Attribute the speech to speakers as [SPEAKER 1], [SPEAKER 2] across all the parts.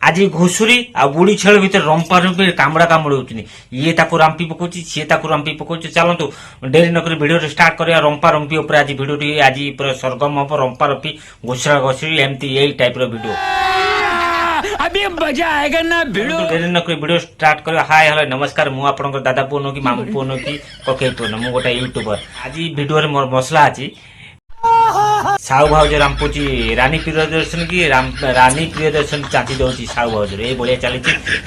[SPEAKER 1] आज घुषुरी आ बुढ़ी छेल भितर रंपा रंपी कामुड़ा कामुड़ी होती ये ताकू रांपी पकाउछि सी ताकू रांपी पकाउछि। चलतु डेरी नक भिडियो स्टार्ट करिया रंपा रंपी ऊपर आज भिडियो आज पूरा सरगम हम रंपा रंपी घुषरा घुषुरी एमती यही टाइप रो वीडियो
[SPEAKER 2] अभी मजा आएगा ना भिडियो।
[SPEAKER 1] डेरी नक वीडियो स्टार्ट कर हाय हेलो नमस्कार मु आपन दादा पुओ कि मामू पुओ कि ककई पुओ मु गोटे यूट्यूबर आज वीडियो रे मोर मसला अछि साहू भाउज रामपुची रानी प्रियदर्शन की रानी प्रियदर्शन चाची दौची साहू भाउज ये बढ़िया चली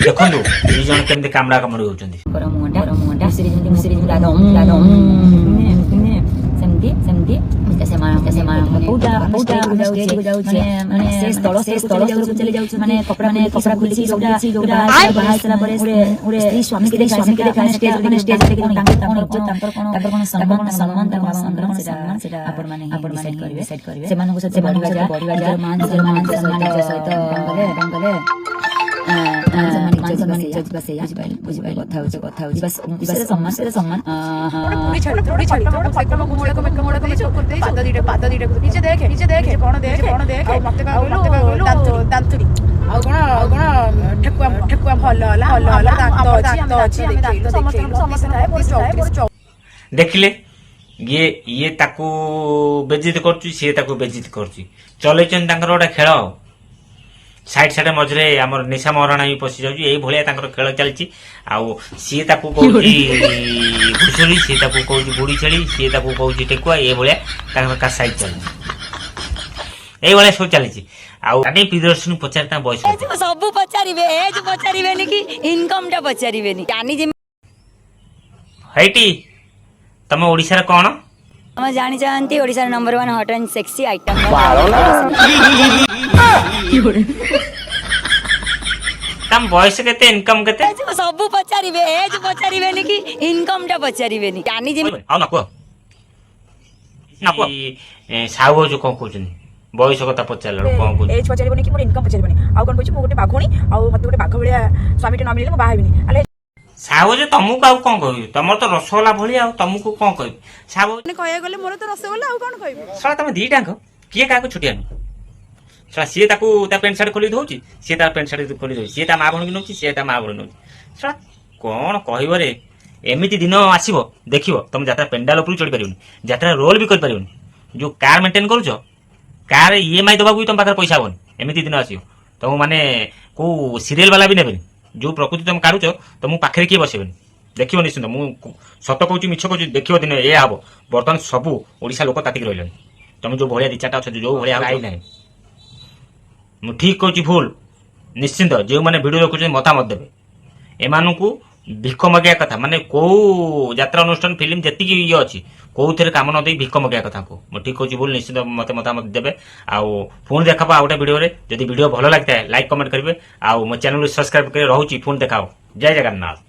[SPEAKER 1] देखु दी जन केमती कामड़ा कामुड़ी होती देखिले ये ताकू बेजित करछी से ताकू बेजित करछी चलैछन तांकर गोटे खेल साइड साइड मझे आमर निशा महाराणा भी पशि जाऊँ यही भाया खेल चलती सी ताकू कहूँ घुषुरी सी ताकू कहूँ बुढ़ी छेली सी ताकू कहूँ टेकुआ ये भाया साइड चलती ये सब चली रानी प्रियदर्शन पचार बयस
[SPEAKER 3] सब पचारे एज पचारे कि इनकम टा पचारे
[SPEAKER 1] हैटी तुम ओडिशा कौन
[SPEAKER 3] हम जानी चाहती Odisha number 1 hot and sexy item
[SPEAKER 1] तम बयस केते इनकम केते
[SPEAKER 3] सब पचारे एज पचारे कि इनकम टा पचारे जानी जे
[SPEAKER 1] आ नको नको साहू जो कोन कहउछन बयस कथा पचारला कोन कहउछ
[SPEAKER 4] एज पचारिबनी कि मोर इनकम पचारिबनी आ कोन कहउछ मो गोटे बाघुणी आ मते गोटे बाघ भलिया स्वामीटे न मिलिले मो बाहाबिनी अले
[SPEAKER 1] साहू जे तुमको आउ कोन कहबी तमर तो रसगोला भली आ तुमको कोन कहबी साहू
[SPEAKER 4] ने कहया गले मोर तो रसगोला आ कोन कहबी
[SPEAKER 1] साला तुम दी टांग किए काको छुटियानु साला सी ताकू ता पेंट शर्ट खोली दउची सी ता पेंट शर्ट खोली दउची सी ता मा भणी नउची सी ता मा भणी नउची साला कोन कहइबो रे एमिति दिन आसीबो देखिबो तुम यात्रा पेंडाल ऊपर चढ़ी परिबनी यात्रा रोल भी कर परिबनी जो कार मेंटेन करूछो कार ईएमआई दबाकू तुम पाकर पैसा होनी एमिति दिन आसीबो तुम माने को सीरियल वाला भी नेबेनी जो प्रकृति तुम काढुछ तुम पाखे किए बसेबनी देखियो निश्चित मु सत कहूँ मिछ कहूँ देखियो दिन ये हम बर्तमान सबू ओडिशा लोक तातिक रही तुम जो भाया दी चार्टा अच्छे जो भाया आई ना मु ठीक कहूँ भूल निश्चिंत जो मैंने भिडियो देखुचे मतामत देवे एमान को भिख मगिया कथा माने कौ यात्रा अनुष्ठान फिल्म जी ये अच्छी कौ थे कम न दे भिख मगिया कथा को मु ठीक कहूँ भूल निश्चित मत मतामत देवे आउ पुणी देखा आ गोटे भिडियो जदि भिडियो भल लगता है लाइक कमेंट करेंगे आउ मो चैनल सब्सक्राइब कर रोचे पुणी देखाओ जय जगन्नाथ।